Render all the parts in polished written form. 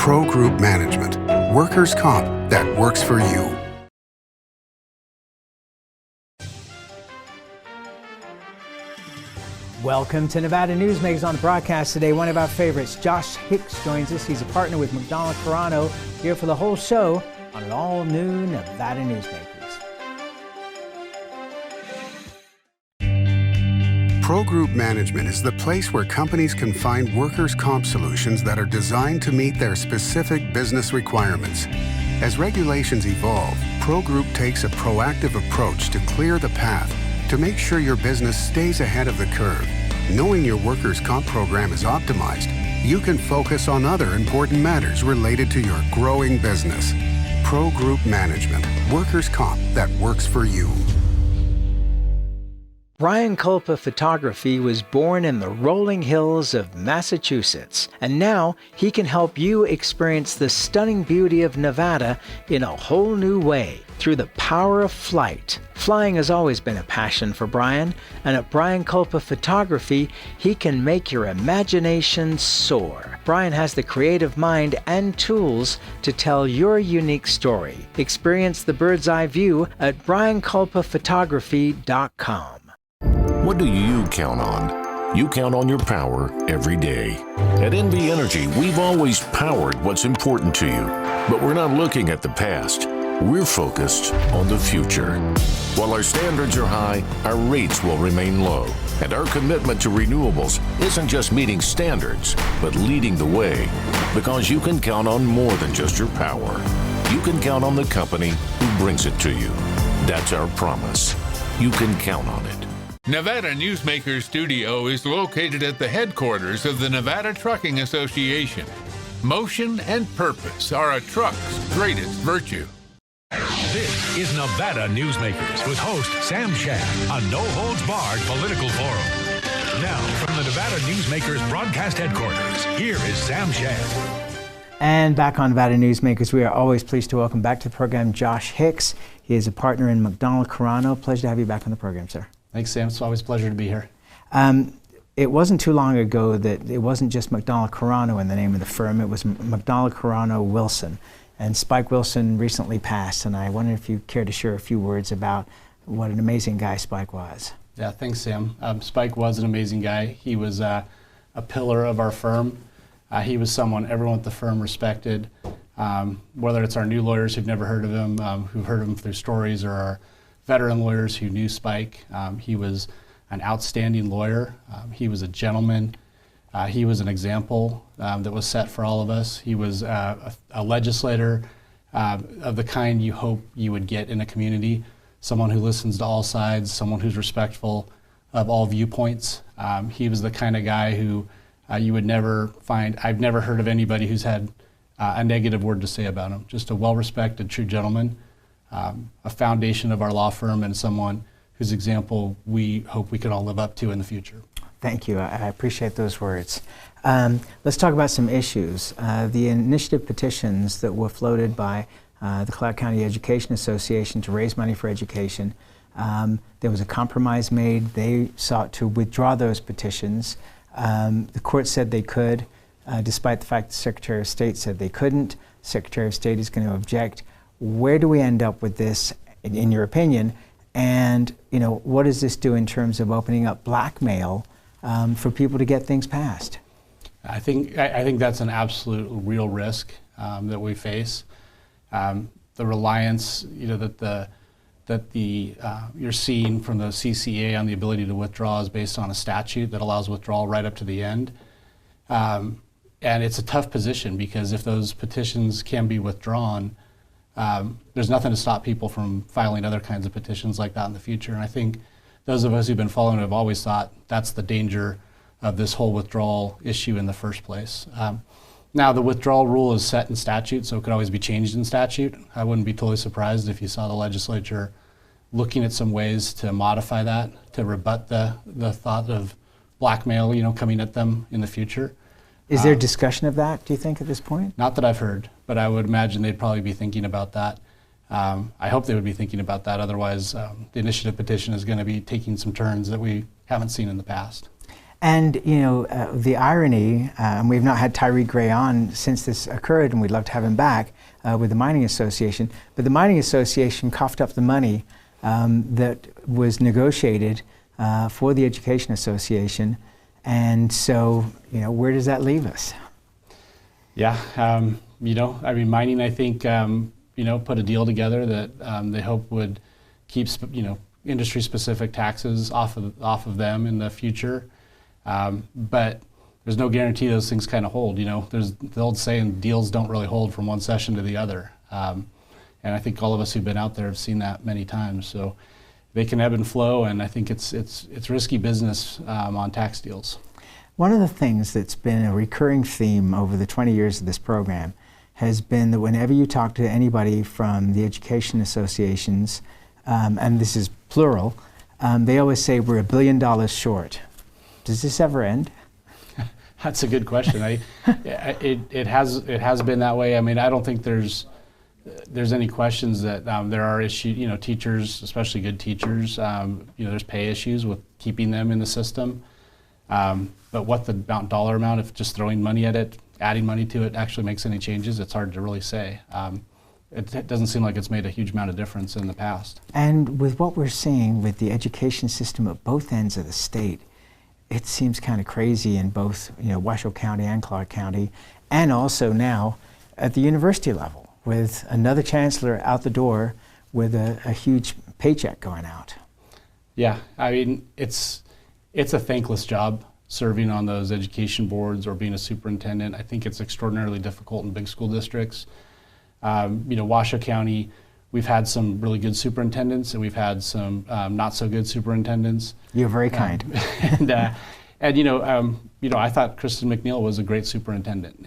Pro Group Management, workers' comp that works for you. Welcome to Nevada Newsmakers. On the broadcast today, one of our favorites, Josh Hicks, joins us. He's a partner with McDonald Carano, here for the whole show on an all-new Nevada Newsmakers. Pro Group Management is the place where companies can find workers' comp solutions that are designed to meet their specific business requirements. As regulations evolve, Pro Group takes a proactive approach to clear the path to make sure your business stays ahead of the curve. Knowing your workers' comp program is optimized, you can focus on other important matters related to your growing business. Pro Group Management, workers' comp that works for you. Brian Culpa Photography was born in the rolling hills of Massachusetts, and now he can help you experience the stunning beauty of Nevada in a whole new way through the power of flight. Flying has always been a passion for Brian, and at Brian Culpa Photography, he can make your imagination soar. Brian has the creative mind and tools to tell your unique story. Experience the bird's eye view at brianculpaphotography.com. What do you count on? You count on your power every day. At NV Energy, we've always powered what's important to you, but we're not looking at the past. We're focused on the future. While our standards are high, our rates will remain low. And our commitment to renewables isn't just meeting standards, but leading the way. Because you can count on more than just your power. You can count on the company who brings it to you. That's our promise. You can count on it. Nevada Newsmakers Studio is located at the headquarters of the Nevada Trucking Association. Motion and purpose are a truck's greatest virtue. This is Nevada Newsmakers with host Sam Shad, a no-holds-barred political forum. Now, from the Nevada Newsmakers broadcast headquarters, here is Sam Shad. And back on Nevada Newsmakers, we are always pleased to welcome back to the program Josh Hicks. He is a partner in McDonald Carano. Pleasure to have you back on the program, sir. Thanks, Sam. It's always a pleasure to be here. It wasn't too long ago that it wasn't just McDonald Carano in the name of the firm. It was McDonald Carano Wilson. And Spike Wilson recently passed, and I wonder if you care to share a few words about what an amazing guy Spike was. Yeah, thanks, Sam. Spike was an amazing guy. He was a pillar of our firm. He was someone everyone at the firm respected, whether it's our new lawyers who've never heard of him, who've heard of him through stories, or our veteran lawyers who knew Spike. He was an outstanding lawyer. He was a gentleman. He was an example that was set for all of us. He was a legislator of the kind you hope you would get in a community, someone who listens to all sides, someone who's respectful of all viewpoints. He was the kind of guy who you would never find, I've never heard of anybody who's had a negative word to say about him. Just a well-respected, true gentleman. A foundation of our law firm, and someone whose example we hope we can all live up to in the future. Thank you. I appreciate those words. Let's talk about some issues. The initiative petitions that were floated by the Clark County Education Association to raise money for education. There was a compromise made. They sought to withdraw those petitions. The court said they could, despite the fact the Secretary of State said they couldn't. The Secretary of State is going to object. Where do we end up with this, in your opinion? And what does this do in terms of opening up blackmail for people to get things passed? I think that's an absolute real risk that we face. The reliance, that you're seeing from the CCA on the ability to withdraw is based on a statute that allows withdrawal right up to the end. And it's a tough position, because if those petitions can be withdrawn, there's nothing to stop people from filing other kinds of petitions like that in the future. And I think those of us who've been following it have always thought that's the danger of this whole withdrawal issue in the first place. Now, the withdrawal rule is set in statute, so it could always be changed in statute. I wouldn't be totally surprised if you saw the legislature looking at some ways to modify that, to rebut the thought of blackmail, coming at them in the future. Is there discussion of that, do you think, at this point? Not that I've heard, but I would imagine they'd probably be thinking about that. I hope they would be thinking about that. Otherwise, the initiative petition is going to be taking some turns that we haven't seen in the past. And the irony, and we've not had Tyree Gray on since this occurred, and we'd love to have him back with the Mining Association. But the Mining Association coughed up the money that was negotiated for the Education Association, and so where does that leave us? Yeah, mining, I think, put a deal together that they hope would keep, industry-specific taxes off of them in the future. But there's no guarantee those things kind of hold. There's the old saying, deals don't really hold from one session to the other. And I think all of us who've been out there have seen that many times. So they can ebb and flow, and I think it's risky business on tax deals. One of the things that's been a recurring theme over the 20 years of this program has been that whenever you talk to anybody from the education associations, and this is plural, they always say we're $1 billion short. Does this ever end? That's a good question. It has been that way. I mean, I don't think there's any questions that there are issues. Teachers, especially good teachers, there's pay issues with keeping them in the system. But what the dollar amount, if just throwing money at it, adding money to it, actually makes any changes, it's hard to really say. It doesn't seem like it's made a huge amount of difference in the past. And with what we're seeing with the education system at both ends of the state, it seems kind of crazy in both Washoe County and Clark County, and also now at the university level with another chancellor out the door with a huge paycheck going out. Yeah, I mean, it's a thankless job serving on those education boards or being a superintendent. I think it's extraordinarily difficult in big school districts. Washoe County, we've had some really good superintendents, and we've had some not so good superintendents. You're very kind. I thought Kristen McNeil was a great superintendent,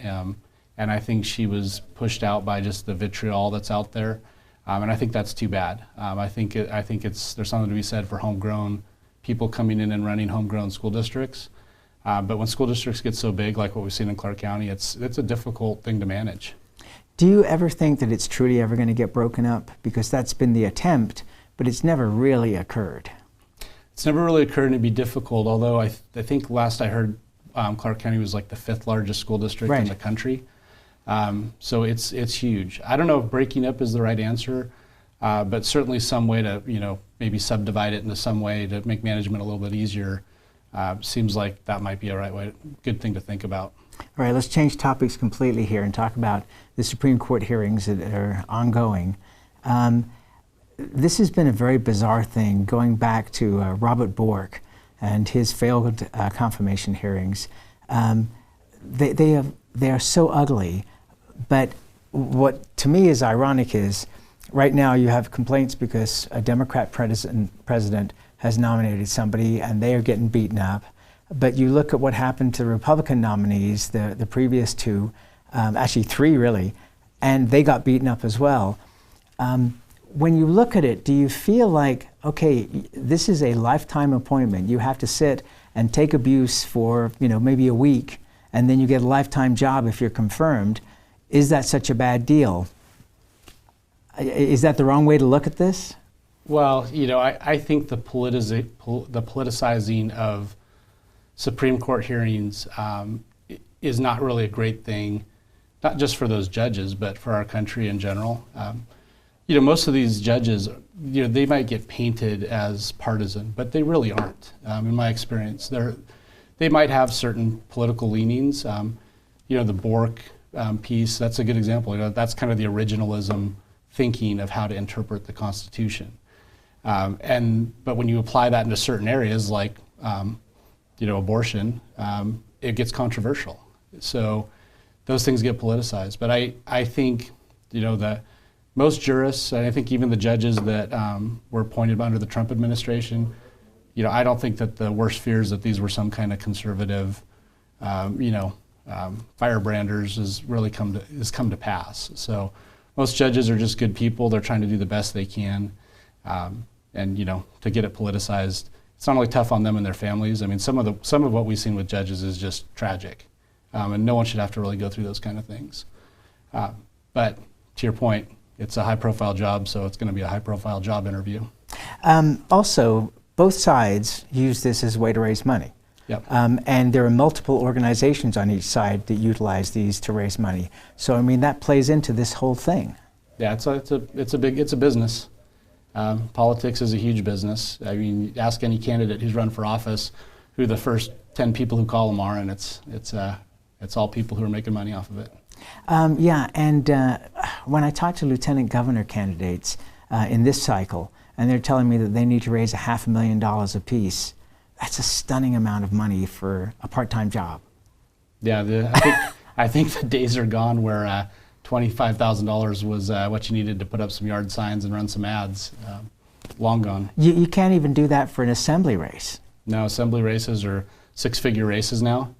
and I think she was pushed out by just the vitriol that's out there, and I think that's too bad. I think there's something to be said for homegrown people coming in and running homegrown school districts. But when school districts get so big, like what we've seen in Clark County, it's a difficult thing to manage. Do you ever think that it's truly ever going to get broken up? Because that's been the attempt, but it's never really occurred. It's never really occurred, and it'd be difficult, although I think last I heard Clark County was like the 5th largest school district in the country. So it's huge. I don't know if breaking up is the right answer, but certainly some way to maybe subdivide it into some way to make management a little bit easier. Seems like that might be a good thing to think about. All right, let's change topics completely here and talk about the Supreme Court hearings that are ongoing. This has been a very bizarre thing, going back to Robert Bork and his failed confirmation hearings. They are so ugly, but what to me is ironic is right now you have complaints because a Democrat president has nominated somebody and they are getting beaten up. But you look at what happened to the Republican nominees, the previous two, actually 3 really, and they got beaten up as well. When you look at it, do you feel like, okay, this is a lifetime appointment. You have to sit and take abuse for maybe a week, and then you get a lifetime job if you're confirmed. Is that such a bad deal? Is that the wrong way to look at this? Well, I think the politicizing of Supreme Court hearings is not really a great thing, not just for those judges, but for our country in general. Most of these judges, they might get painted as partisan, but they really aren't. In my experience, they might have certain political leanings. The Bork piece, that's a good example. That's kind of the originalism thinking of how to interpret the Constitution. But when you apply that into certain areas like abortion, it gets controversial. So those things get politicized. But I think the most jurists, and I think even the judges that were appointed under the Trump administration, I don't think that the worst fears that these were some kind of conservative, firebranders has really come to pass. So most judges are just good people. They're trying to do the best they can, and to get it politicized, it's not only tough on them and their families. I mean, some of what we've seen with judges is just tragic, and no one should have to really go through those kind of things. But to your point, it's a high-profile job, so it's going to be a high-profile job interview. Also, both sides use this as a way to raise money. Yep. And there are multiple organizations on each side that utilize these to raise money. So I mean, that plays into this whole thing. Yeah, it's a business. Politics is a huge business. I mean, ask any candidate who's run for office who the first 10 people who call them are, and it's all people who are making money off of it. When I talk to lieutenant governor candidates in this cycle, and they're telling me that they need to raise $500,000 apiece, that's a stunning amount of money for a part-time job. Yeah, I think the days are gone where $25,000 was what you needed to put up some yard signs and run some ads. Long gone. You can't even do that for an assembly race. No, assembly races are six-figure races now.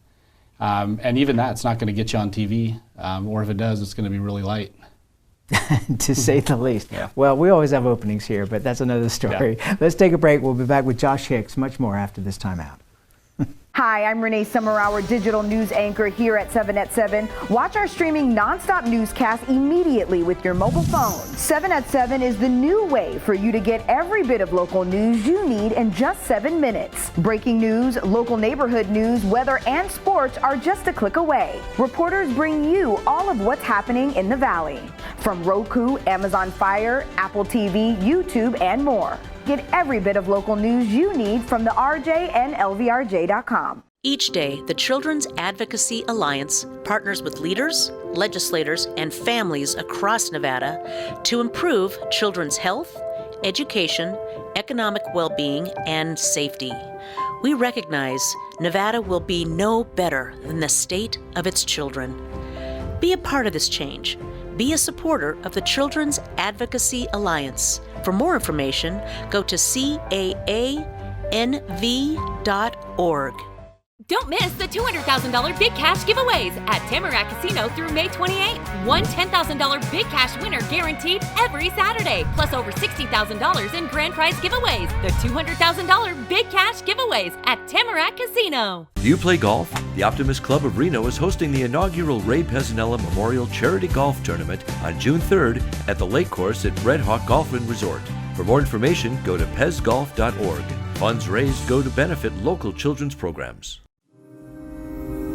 And even that's not going to get you on TV, or if it does, it's going to be really light. To say the least. Yeah. Well, we always have openings here, but that's another story. Yeah. Let's take a break. We'll be back with Josh Hicks, much more after this timeout. Hi, I'm Renee Summerhour, digital news anchor here at 7 at 7. Watch our streaming nonstop newscast immediately with your mobile phone. 7 at 7 is the new way for you to get every bit of local news you need in just 7 minutes. Breaking news, local neighborhood news, weather, and sports are just a click away. Reporters bring you all of what's happening in the Valley. From Roku, Amazon Fire, Apple TV, YouTube, and more. Get every bit of local news you need from the RJ and LVRJ.com. Each day, the Children's Advocacy Alliance partners with leaders, legislators, and families across Nevada to improve children's health, education, economic well-being, and safety. We recognize Nevada will be no better than the state of its children. Be a part of this change. Be a supporter of the Children's Advocacy Alliance. For more information, go to caanv.org. Don't miss the $200,000 Big Cash giveaways at Tamarack Casino through May 28th. One $10,000 Big Cash winner guaranteed every Saturday, plus over $60,000 in grand prize giveaways. The $200,000 Big Cash giveaways at Tamarack Casino. Do you play golf? The Optimist Club of Reno is hosting the inaugural Ray Pezzanella Memorial Charity Golf Tournament on June 3rd at the Lake Course at Red Hawk Golf and Resort. For more information, go to pezgolf.org. Funds raised go to benefit local children's programs.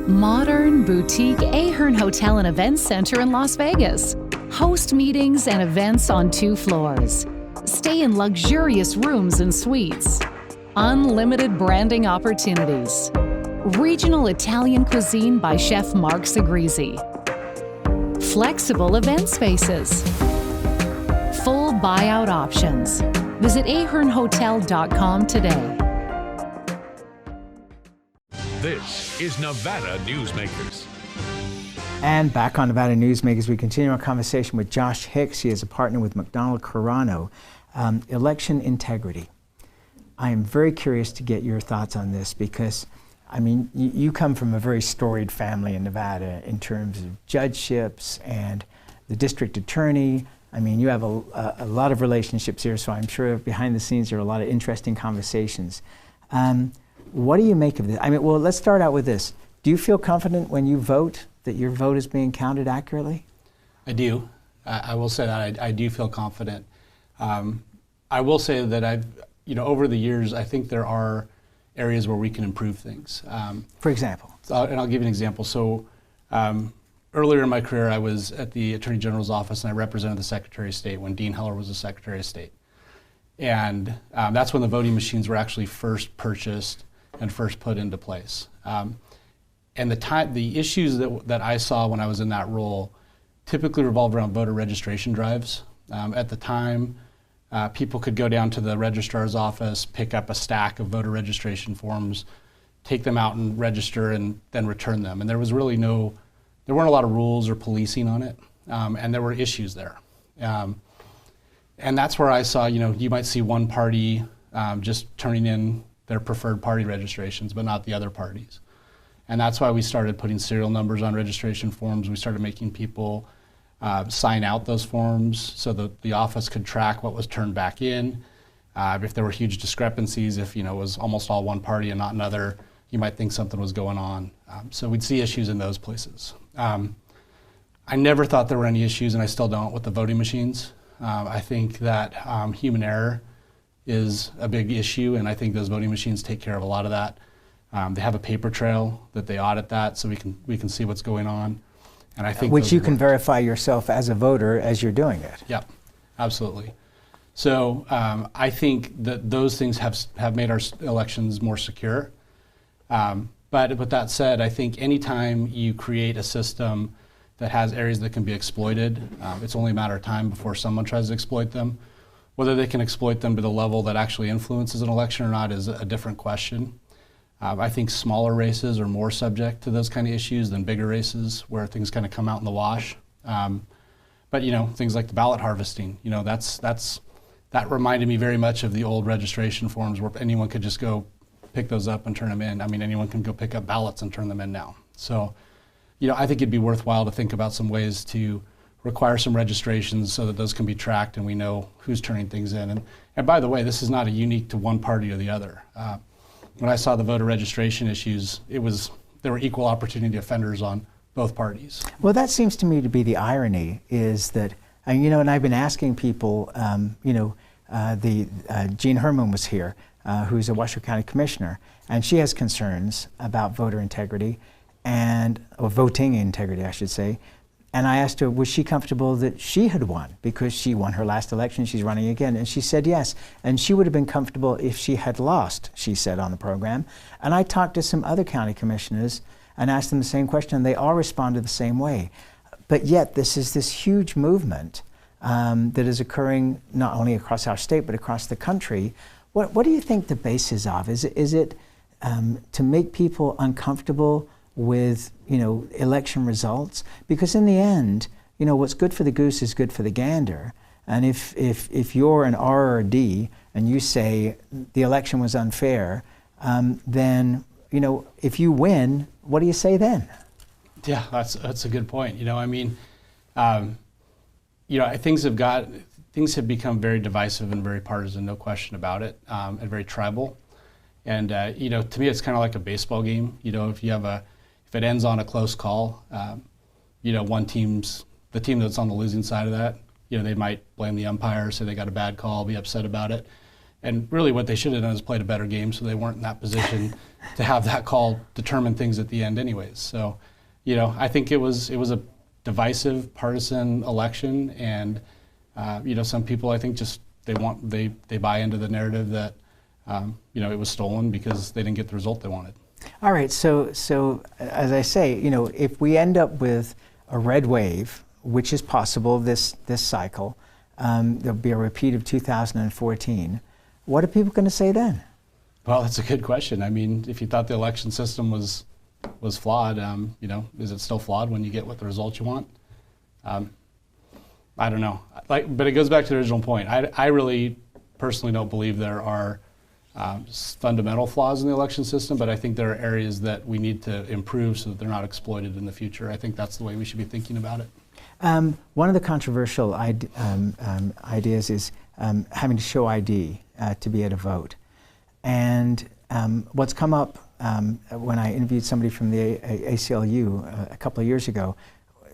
Modern boutique Ahern Hotel and Events Center in Las Vegas. Host meetings and events on 2 floors. Stay in luxurious rooms and suites. Unlimited branding opportunities. Regional Italian cuisine by Chef Mark Segrisi. Flexible event spaces. Full buyout options. Visit ahernhotel.com today. This is Nevada Newsmakers. And back on Nevada Newsmakers, we continue our conversation with Josh Hicks. He is a partner with McDonald Carano. Election integrity. I am very curious to get your thoughts on this because, I mean, you come from a very storied family in Nevada in terms of judgeships and the district attorney. I mean, you have a lot of relationships here, so I'm sure behind the scenes there are a lot of interesting conversations. What do you make of this? I mean, well, let's start out with this. Do you feel confident when you vote that your vote is being counted accurately? I do. I will say that I do feel confident. I will say that over the years, I think there are areas where we can improve things. For example? And I'll give you an example. So earlier in my career, I was at the Attorney General's office and I represented the Secretary of State when Dean Heller was the Secretary of State. And that's when the voting machines were actually first purchased and first put into place. And the issues that I saw when I was in that role typically revolved around voter registration drives. At the time, people could go down to the registrar's office, pick up a stack of voter registration forms, take them out and register and then return them. And there was really there weren't a lot of rules or policing on it, and there were issues there. And that's where I saw, you might see one party just turning in their preferred party registrations, but not the other parties. And that's why we started putting serial numbers on registration forms. We started making people sign out those forms so that the office could track what was turned back in. If there were huge discrepancies, if it was almost all one party and not another, you might think something was going on. So we'd see issues in those places. I never thought there were any issues, and I still don't, with the voting machines. I think that human error is a big issue, and I think those voting machines take care of a lot of that. They have a paper trail that they audit that, so we can see what's going on. And I think which you can verify yourself as a voter as you're doing it. Yep, absolutely. So I think that those things have made our elections more secure. But with that said, I think anytime you create a system that has areas that can be exploited, it's only a matter of time before someone tries to exploit them. Whether they can exploit them to the level that actually influences an election or not is a different question. I think smaller races are more subject to those kind of issues than bigger races where things kind of come out in the wash. But things like the ballot harvesting, that reminded me very much of the old registration forms where anyone could just go pick those up and turn them in. I mean, anyone can go pick up ballots and turn them in now. So, I think it'd be worthwhile to think about some ways to require some registrations so that those can be tracked and we know who's turning things in. And by the way, this is not unique to one party or the other. When I saw the voter registration issues, there were equal opportunity offenders on both parties. Well, that seems to me to be the irony, is that, and I've been asking people, Jean Herman was here, who's a Washoe County Commissioner, and she has concerns about voter integrity, or voting integrity, I should say. And I asked her, was she comfortable that she had won? Because she won her last election, she's running again. And she said yes. And she would have been comfortable if she had lost, she said on the program. And I talked to some other county commissioners and asked them the same question, and they all responded the same way. But yet this is this huge movement that is occurring not only across our state, but across the country. What do you think the basis of? Is it to make people uncomfortable with election results? Because in the end, what's good for the goose is good for the gander. And if you're an R or a D and you say the election was unfair, then if you win, what do you say then? Yeah, that's a good point. Things have become very divisive and very partisan, no question about it, and very tribal. And to me, it's kind of like a baseball game. If it ends on a close call, the team that's on the losing side of that, they might blame the umpire, say they got a bad call, be upset about it. And really what they should have done is played a better game so they weren't in that position to have that call determine things at the end anyways. So, I think it was a divisive, partisan election, and some people, I think, just they buy into the narrative that it was stolen because they didn't get the result they wanted. All right, so as I say, if we end up with a red wave, which is possible this cycle, there'll be a repeat of 2014. What are people going to say then? Well, that's a good question. I mean, if you thought the election system was flawed, is it still flawed when you get what the result you want? I don't know. But it goes back to the original point. I really personally don't believe there are fundamental flaws in the election system, but I think there are areas that we need to improve so that they're not exploited in the future. I think that's the way we should be thinking about it. One of the controversial ideas is having to show ID to be able to vote. And what's come up when I interviewed somebody from the ACLU a couple of years ago,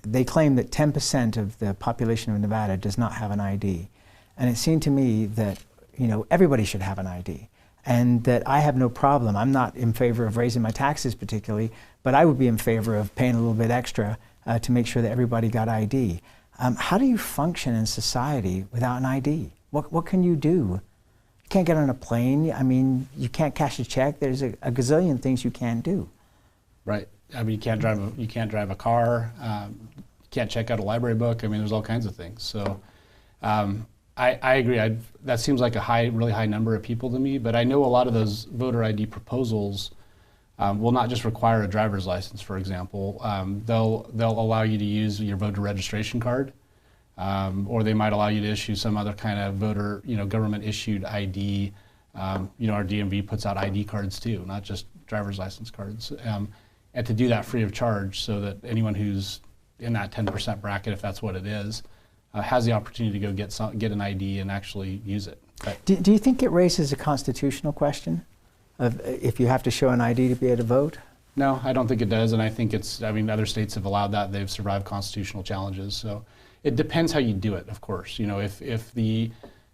they claim that 10% of the population of Nevada does not have an ID. And it seemed to me that everybody should have an ID. And that I have no problem. I'm not in favor of raising my taxes particularly, but I would be in favor of paying a little bit extra to make sure that everybody got ID. How do you function in society without an ID? What can you do? You can't get on a plane. I mean, you can't cash a check. There's a gazillion things you can't do. Right. I mean, you can't drive a car. You can't check out a library book. I mean, there's all kinds of things. So. I agree. That seems like a really high number of people to me, but I know a lot of those voter ID proposals will not just require a driver's license, for example. They'll allow you to use your voter registration card, or they might allow you to issue some other kind of voter, government issued ID. Our DMV puts out ID cards too, not just driver's license cards, and to do that free of charge so that anyone who's in that 10% bracket, if that's what it is, has the opportunity to go get an ID and actually use it. Do you think it raises a constitutional question of if you have to show an ID to be able to vote? No, I don't think it does, and I think other states have allowed that. They've survived constitutional challenges. So it depends how you do it, of course. If the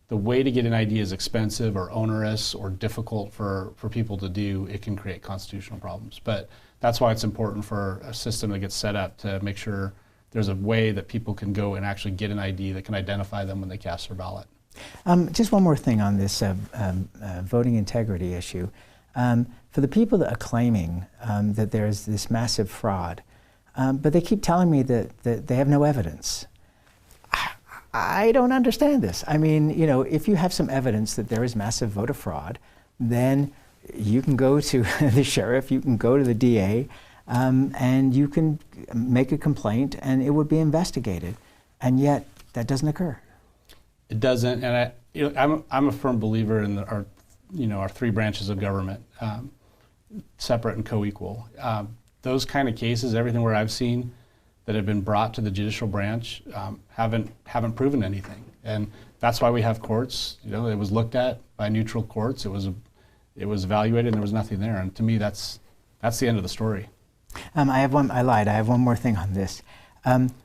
the way to get an ID is expensive or onerous or difficult for people to do, it can create constitutional problems. But that's why it's important for a system that gets set up to make sure there's a way that people can go and actually get an ID that can identify them when they cast their ballot. Just one more thing on this voting integrity issue. For the people that are claiming that there's this massive fraud, but they keep telling me that they have no evidence. I don't understand this. I mean, you know, if you have some evidence that there is massive voter fraud, then you can go to the sheriff, you can go to the DA, and you can make a complaint and it would be investigated. And yet that doesn't occur. It doesn't, and I'm a firm believer in our three branches of government, separate and co-equal. Those kind of cases, everything where I've seen that have been brought to the judicial branch haven't proven anything, and that's why we have courts. You know, it was looked at by neutral courts. It was evaluated, and there was nothing there. And to me, that's the end of the story. I lied. I have one more thing on this.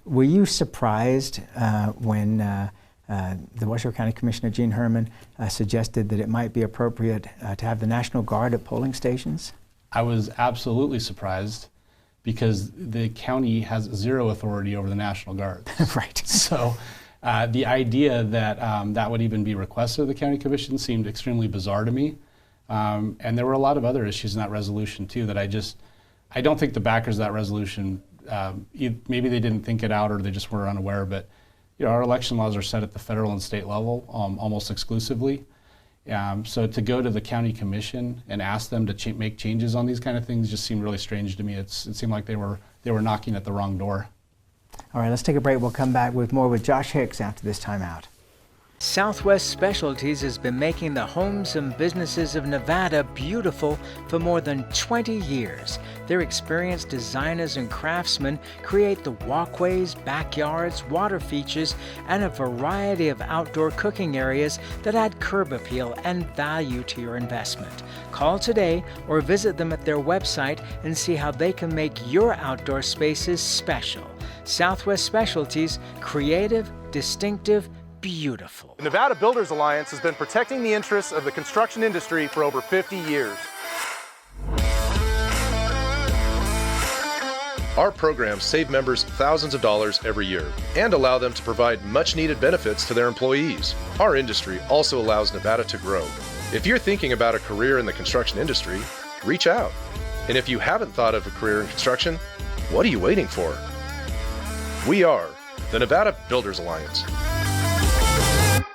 Were you surprised when the Washoe County Commissioner Gene Herman suggested that it might be appropriate to have the National Guard at polling stations? I was absolutely surprised because the county has zero authority over the National Guard. Right. So the idea that that would even be requested of the county commission seemed extremely bizarre to me. And there were a lot of other issues in that resolution too that I don't think the backers of that resolution, maybe they didn't think it out or they just were unaware, but you know, our election laws are set at the federal and state level almost exclusively. So to go to the county commission and ask them to make changes on these kind of things just seemed really strange to me. It seemed like they were knocking at the wrong door. All right, let's take a break. We'll come back with more with Josh Hicks after this timeout. Southwest Specialties has been making the homes and businesses of Nevada beautiful for more than 20 years. Their experienced designers and craftsmen create the walkways, backyards, water features, and a variety of outdoor cooking areas that add curb appeal and value to your investment. Call today or visit them at their website and see how they can make your outdoor spaces special. Southwest Specialties, creative, distinctive, beautiful. The Nevada Builders Alliance has been protecting the interests of the construction industry for over 50 years. Our programs save members thousands of dollars every year and allow them to provide much-needed benefits to their employees. Our industry also allows Nevada to grow. If you're thinking about a career in the construction industry, reach out. And if you haven't thought of a career in construction, what are you waiting for? We are the Nevada Builders Alliance.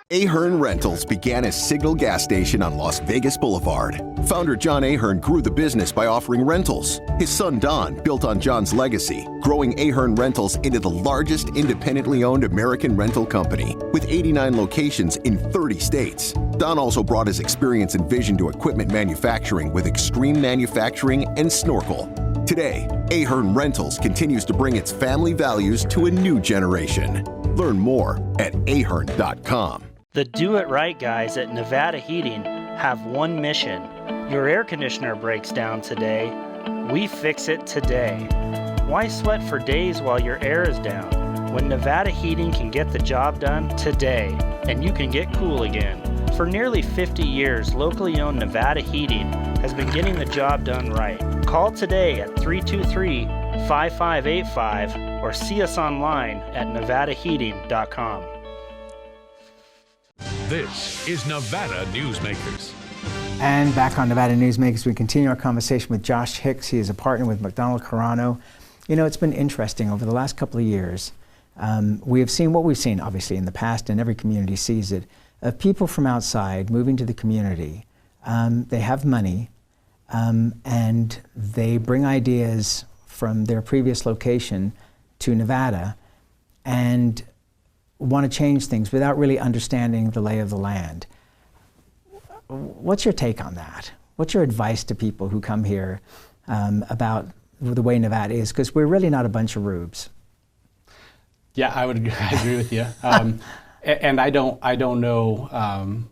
Ahern Rentals began as Signal Gas Station on Las Vegas Boulevard. Founder John Ahern grew the business by offering rentals. His son Don built on John's legacy, growing Ahern Rentals into the largest independently owned American rental company, with 89 locations in 30 states. Don also brought his experience and vision to equipment manufacturing with Extreme Manufacturing and Snorkel. Today, Ahern Rentals continues to bring its family values to a new generation. Learn more at ahern.com. The Do It Right guys at Nevada Heating have one mission. Your air conditioner breaks down today. We fix it today. Why sweat for days while your air is down when Nevada Heating can get the job done today and you can get cool again? For nearly 50 years, locally owned Nevada Heating has been getting the job done right. Call today at 323-5585 or see us online at nevadaheating.com. This is Nevada Newsmakers. And back on Nevada Newsmakers, we continue our conversation with Josh Hicks. He is a partner with McDonald Carano. You know, it's been interesting over the last couple of years. We have seen what we've seen, obviously, in the past, and every community sees it, of people from outside moving to the community. They have money, and they bring ideas from their previous location to Nevada and want to change things without really understanding the lay of the land. What's your take on that? What's your advice to people who come here about the way Nevada is? Because we're really not a bunch of rubes. Yeah, I agree with you. And I don't know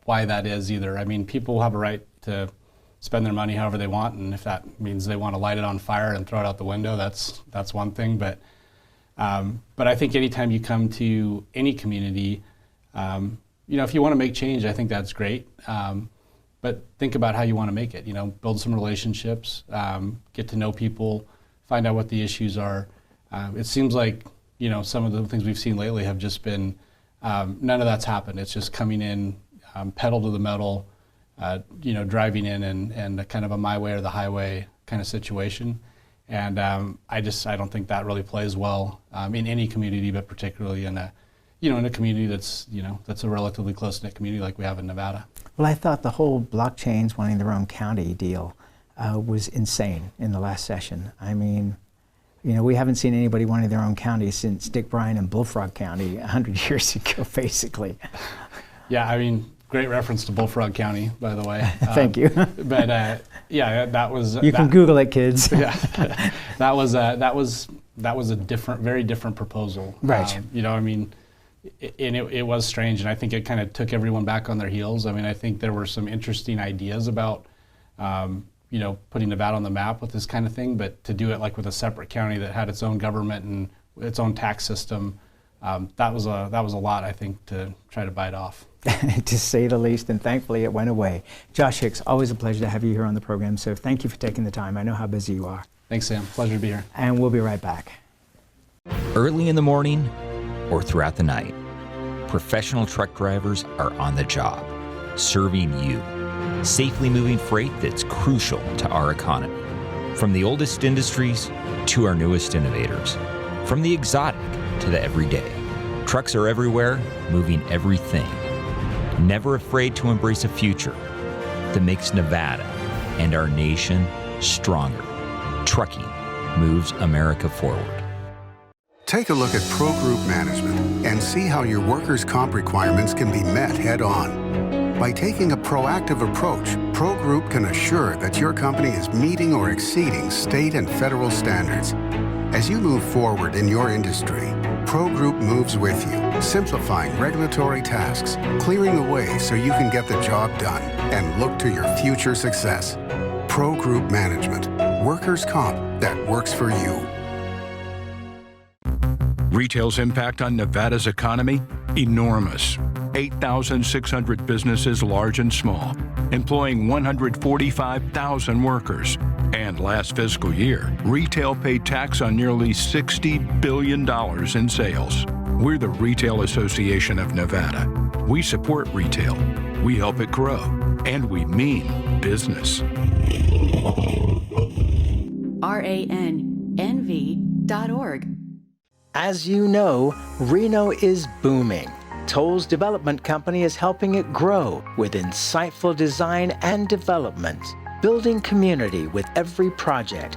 why that is either. I mean, people have a right to spend their money however they want, and if that means they want to light it on fire and throw it out the window, that's one thing. But I think anytime you come to any community, if you want to make change, I think that's great. But think about how you want to make it. Build some relationships, get to know people, find out what the issues are. It seems like, some of the things we've seen lately have just been, none of that's happened. It's just coming in, pedal to the metal, driving in and kind of a my way or the highway kind of situation. And I don't think that really plays well in any community, but particularly in a community that's a relatively close-knit community like we have in Nevada. Well, I thought the whole blockchains wanting their own county deal was insane in the last session. I mean, we haven't seen anybody wanting their own county since Dick Bryan and Bullfrog County 100 years ago, basically. Yeah, I mean, great reference to Bullfrog County, by the way. Thank you. But that was. You can Google it, kids. Yeah, that was a very different proposal. Right. It was strange, and I think it kind of took everyone back on their heels. I mean, I think there were some interesting ideas about, putting Nevada on the map with this kind of thing, but to do it like with a separate county that had its own government and its own tax system, that was a lot, I think, to try to bite off. To say the least, and thankfully it went away. Josh Hicks, always a pleasure to have you here on the program, so thank you for taking the time. I know how busy you are. Thanks, Sam. Pleasure to be here. And we'll be right back. Early in the morning or throughout the night, professional truck drivers are on the job, serving you, safely moving freight that's crucial to our economy. From the oldest industries to our newest innovators, from the exotic to the everyday, trucks are everywhere, moving everything. Never afraid to embrace a future that makes Nevada and our nation stronger. Trucking moves America forward. Take a look at Pro Group Management and see how your workers' comp requirements can be met head-on. By taking a proactive approach, Pro Group can assure that your company is meeting or exceeding state and federal standards. As you move forward in your industry, Pro Group moves with you, simplifying regulatory tasks, clearing the way so you can get the job done and look to your future success. Pro Group Management, workers' comp that works for you. Retail's impact on Nevada's economy? Enormous. 8,600 businesses, large and small, employing 145,000 workers. And last fiscal year, retail paid tax on nearly $60 billion in sales. We're the Retail Association of Nevada. We support retail, we help it grow, and we mean business. RANNV.org. As you know, Reno is booming. Toll's development company is helping it grow with insightful design and development, building community with every project,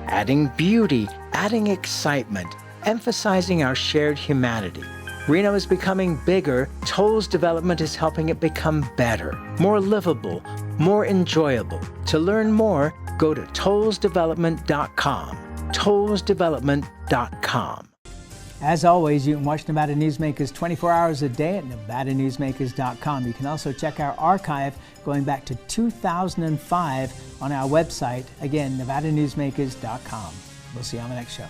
adding beauty, adding excitement, emphasizing our shared humanity. Reno is becoming bigger. Toll's development is helping it become better, more livable, more enjoyable. To learn more, go to tollsdevelopment.com. tollsdevelopment.com. As always, you can watch Nevada Newsmakers 24 hours a day at nevadanewsmakers.com. You can also check our archive going back to 2005 on our website. Again, nevadanewsmakers.com. We'll see you on the next show.